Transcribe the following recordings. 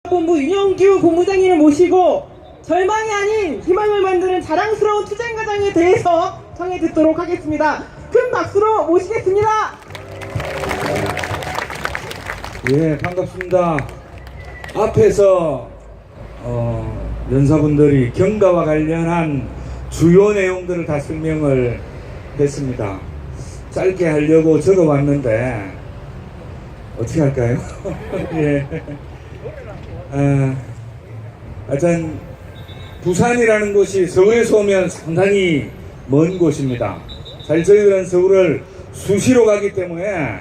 본부 윤영규 본부장님을 모시고 절망이 아닌 희망을 만드는 자랑스러운 투쟁 과정에 대해서 청해 듣도록 하겠습니다. 큰 박수로 모시겠습니다. 예, 반갑습니다. 앞에서 연사분들이 경과와 관련한 주요 내용들을 다 설명을 했습니다. 짧게 하려고 적어왔는데 어떻게 할까요? 예. 하여튼 부산이라는 곳이 서울에서 오면 상당히 먼 곳입니다. 사실 저희들은 서울을 수시로 가기 때문에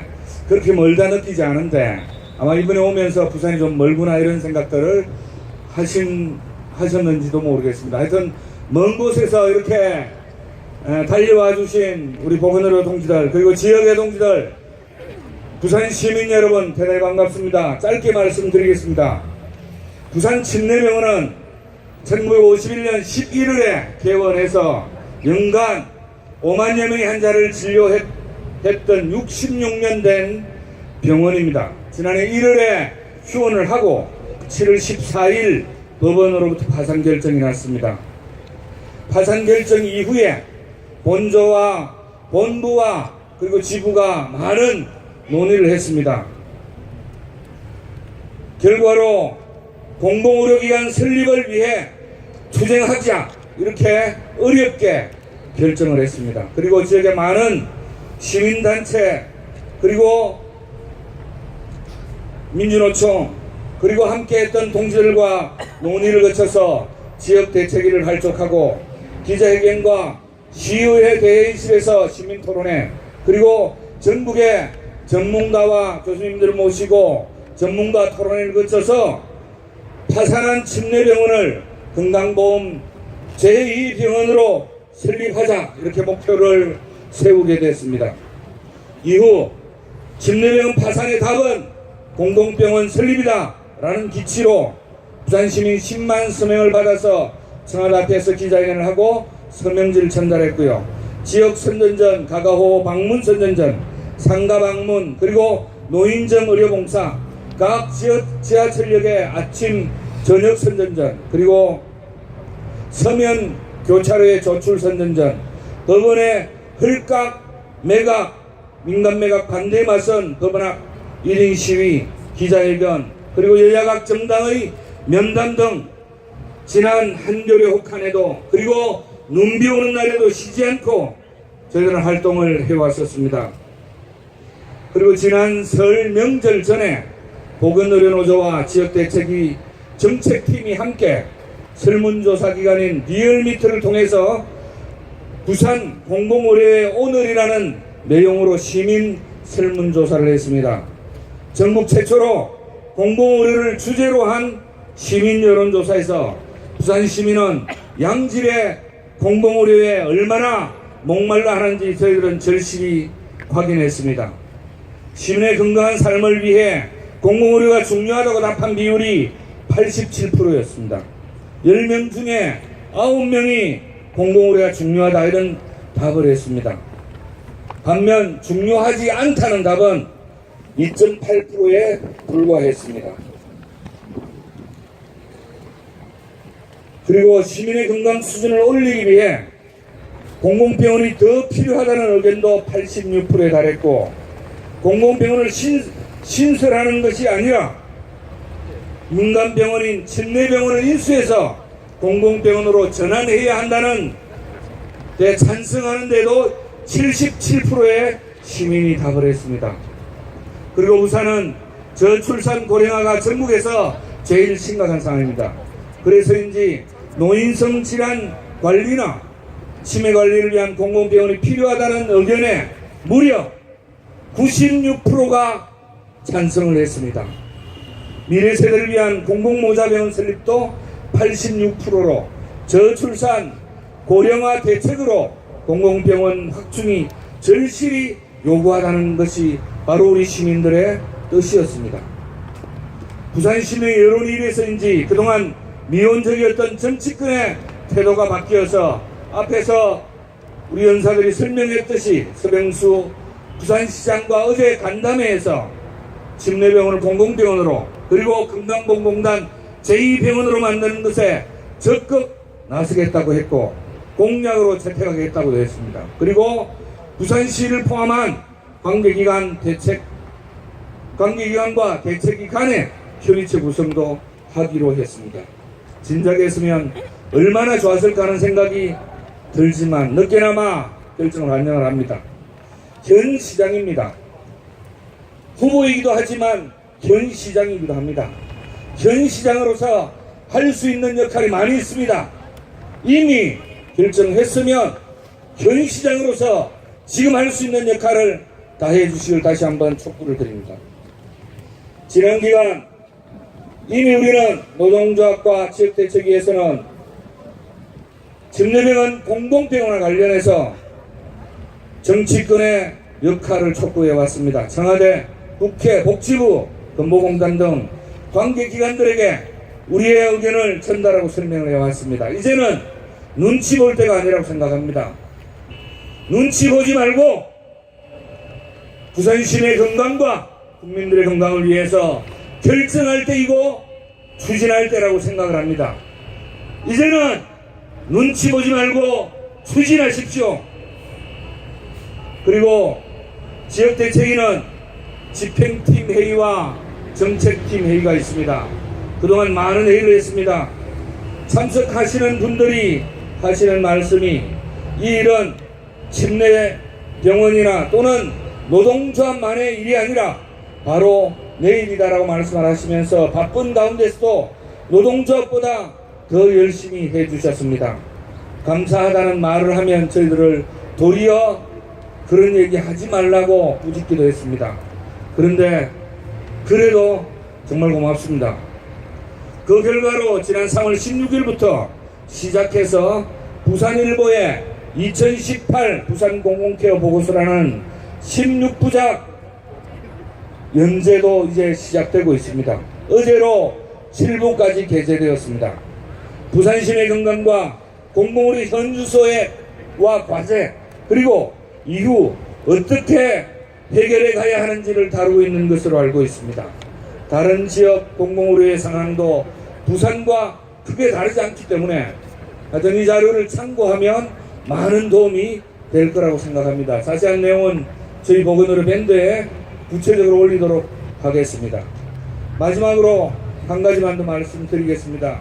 그렇게 멀다 느끼지 않은데 아마 이번에 오면서 부산이 좀 멀구나 이런 생각들을 하셨는지도 모르겠습니다. 하여튼 먼 곳에서 이렇게 달려와 주신 우리 보건의료 동지들 그리고 지역의 동지들 부산 시민 여러분 대단히 반갑습니다. 짧게 말씀드리겠습니다. 부산 침례병원은 1951년 11월에 개원해서 연간 5만여 명의 환자를 진료했던 66년 된 병원입니다. 지난해 1월에 휴원을 하고 7월 14일 법원으로부터 파산 결정이 났습니다. 파산 결정 이후에 본부와 그리고 지부가 많은 논의를 했습니다. 결과로 공공의료기관 설립을 위해 투쟁하자 이렇게 어렵게 결정을 했습니다. 그리고 지역의 많은 시민단체 그리고 민주노총 그리고 함께했던 동지들과 논의를 거쳐서 지역 대책위를 발족하고 기자회견과 시의회 대회의실에서 시민토론회 그리고 전국의 전문가와 교수님들을 모시고 전문가 토론회를 거쳐서 파산한 침례병원을 건강보험 제2병원으로 설립하자 이렇게 목표를 세우게 됐습니다. 이후 침례병원 파산의 답은 공공병원 설립이다 라는 기치로 부산시민 10만 서명을 받아서 청와대 앞에서 기자회견을 하고 서명지를 전달했고요. 지역 선전전, 가가호 방문 선전전, 상가 방문 그리고 노인정 의료봉사 각 지하철역의 아침 저녁 선전전 그리고 서면 교차로의 조출 선전전 법원의 헐값 매각 민간매각 반대에 맞선 법원 앞 1인 시위 기자회견 그리고 여야각 정당의 면담 등 지난 한겨레 혹한에도 그리고 눈 비 오는 날에도 쉬지 않고 저희들은 활동을 해왔었습니다. 그리고 지난 설 명절 전에 보건의료노조와 지역대책위 정책팀이 함께 설문조사 기관인 리얼미터를 통해서 부산 공공의료의 오늘이라는 내용으로 시민 설문조사를 했습니다. 전국 최초로 공공의료를 주제로 한 시민 여론조사에서 부산 시민은 양질의 공공의료에 얼마나 목말라 하는지 저희들은 절실히 확인했습니다. 시민의 건강한 삶을 위해 공공의료가 중요하다고 답한 비율이 87%였습니다. 10명 중에 9명이 공공의료가 중요하다 이런 답을 했습니다. 반면 중요하지 않다는 답은 2.8%에 불과했습니다. 그리고 시민의 건강 수준을 올리기 위해 공공병원이 더 필요하다는 의견도 86%에 달했고 공공병원을 신설하는 것이 아니라 민간병원인 침례병원을 인수해서 공공병원으로 전환해야 한다는 데 찬성하는데도 77%의 시민이 답을 했습니다. 그리고 부산은 저출산 고령화가 전국에서 제일 심각한 상황입니다. 그래서인지 노인성 질환 관리나 치매 관리를 위한 공공병원이 필요하다는 의견에 무려 96%가 찬성을 했습니다. 미래 세대를 위한 공공모자병원 설립도 86%로 저출산 고령화 대책으로 공공병원 확충이 절실히 요구하다는 것이 바로 우리 시민들의 뜻이었습니다. 부산 시민의 여론이 이래서인지 그동안 미온적이었던 정치권의 태도가 바뀌어서 앞에서 우리 연사들이 설명했듯이 서병수 부산시장과 어제 간담회에서 침례병원을 공공병원으로 그리고 건강보험공단 제2병원으로 만드는 것에 적극 나서겠다고 했고 공약으로 채택하겠다고 했습니다. 그리고 부산시를 포함한 관계기관과 대책기관의 협의체 구성도 하기로 했습니다. 진작에 했으면 얼마나 좋았을까 하는 생각이 들지만 늦게나마 결정을 완료를 합니다. 현 시장입니다. 후보이기도 하지만 현 시장이기도 합니다. 현 시장으로서 할 수 있는 역할이 많이 있습니다. 이미 결정했으면 현 시장으로서 지금 할 수 있는 역할을 다해 주시길 다시 한번 촉구를 드립니다. 지난 기간 이미 우리는 노동조합과 지역대책위에서는 집내병원 공공병원과 관련해서 정치권의 역할을 촉구해 왔습니다. 청와대, 국회, 복지부, 건보공단 등 관계기관들에게 우리의 의견을 전달하고 설명을 해왔습니다. 이제는 눈치 볼 때가 아니라고 생각합니다. 눈치 보지 말고 부산 시민의 건강과 국민들의 건강을 위해서 결정할 때이고 추진할 때라고 생각을 합니다. 이제는 눈치 보지 말고 추진하십시오. 그리고 지역대책위는 집행팀 회의와 정책팀 회의가 있습니다. 그동안 많은 회의를 했습니다. 참석하시는 분들이 하시는 말씀이 이 일은 침례병원이나 또는 노동조합만의 일이 아니라 바로 내일이다라고 말씀을 하시면서 바쁜 가운데서도 노동조합보다 더 열심히 해주셨습니다. 감사하다는 말을 하면 저희들을 도리어 그런 얘기 하지 말라고 부짓기도 했습니다. 그런데 그래도 정말 고맙습니다. 그 결과로 지난 3월 16일부터 시작해서 부산일보에 2018 부산공공케어 보고서라는 16부작 연재도 이제 시작되고 있습니다. 어제로 7부까지 게재되었습니다. 부산시민의 건강과 공공의료 현주소와 과제 그리고 이후 어떻게 해결해 가야 하는지를 다루고 있는 것으로 알고 있습니다. 다른 지역 공공의료의 상황도 부산과 크게 다르지 않기 때문에 하여튼 이 자료를 참고하면 많은 도움이 될 거라고 생각합니다. 자세한 내용은 저희 보건의료 밴드에 구체적으로 올리도록 하겠습니다. 마지막으로 한 가지만 더 말씀드리겠습니다.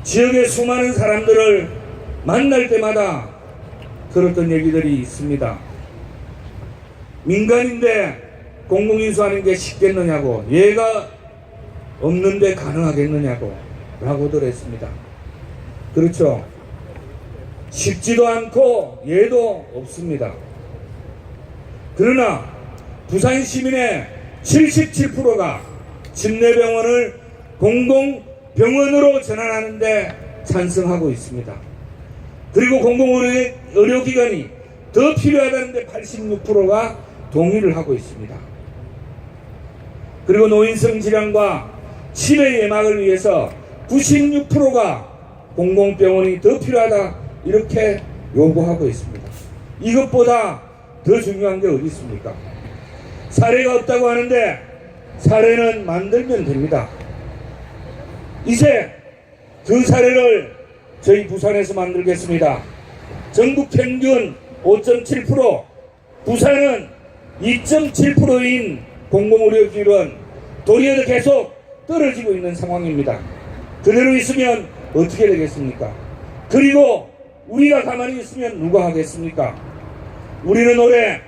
지역의 수많은 사람들을 만날 때마다 들었던 얘기들이 있습니다. 민간인데 공공인수하는 게 쉽겠느냐고, 예가 없는데 가능하겠느냐고 라고들 했습니다. 그렇죠. 쉽지도 않고 예도 없습니다. 그러나 부산 시민의 77%가 집내병원을 공공병원으로 전환하는데 찬성하고 있습니다. 그리고 공공의료기관이 더 필요하다는데 86%가 동의를 하고 있습니다. 그리고 노인성 질환과 치매 예방을 위해서 96%가 공공병원이 더 필요하다 이렇게 요구하고 있습니다. 이것보다 더 중요한 게 어디 있습니까? 사례가 없다고 하는데 사례는 만들면 됩니다. 이제 그 사례를 저희 부산에서 만들겠습니다. 전국 평균 5.7%, 부산은 2.7%인 공공의료비율은 도리어 계속 떨어지고 있는 상황입니다. 그대로 있으면 어떻게 되겠습니까? 그리고 우리가 가만히 있으면 누가 하겠습니까? 우리는 올해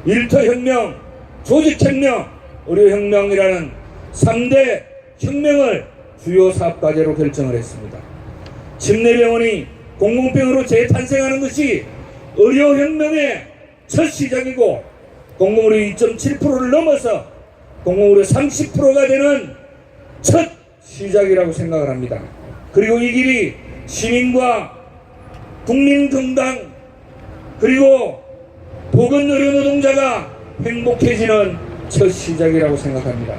일터혁명, 조직혁명, 의료혁명이라는 3대 혁명을 주요 사업과제로 결정을 했습니다. 집내병원이 공공병원으로 재탄생하는 것이 의료혁명의 첫 시작이고 공공의료 2.7%를 넘어서 공공의료 30%가 되는 첫 시작이라고 생각을 합니다. 그리고 이 길이 시민과 국민 건강 그리고 보건의료 노동자가 행복해지는 첫 시작이라고 생각합니다.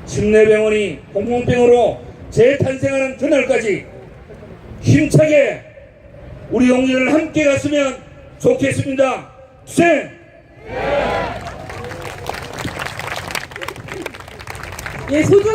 집내병원이 공공병원으로 재탄생하는 그날까지 힘차게 우리 동료들 함께 갔으면 좋겠습니다. 투쟁! 예, 소중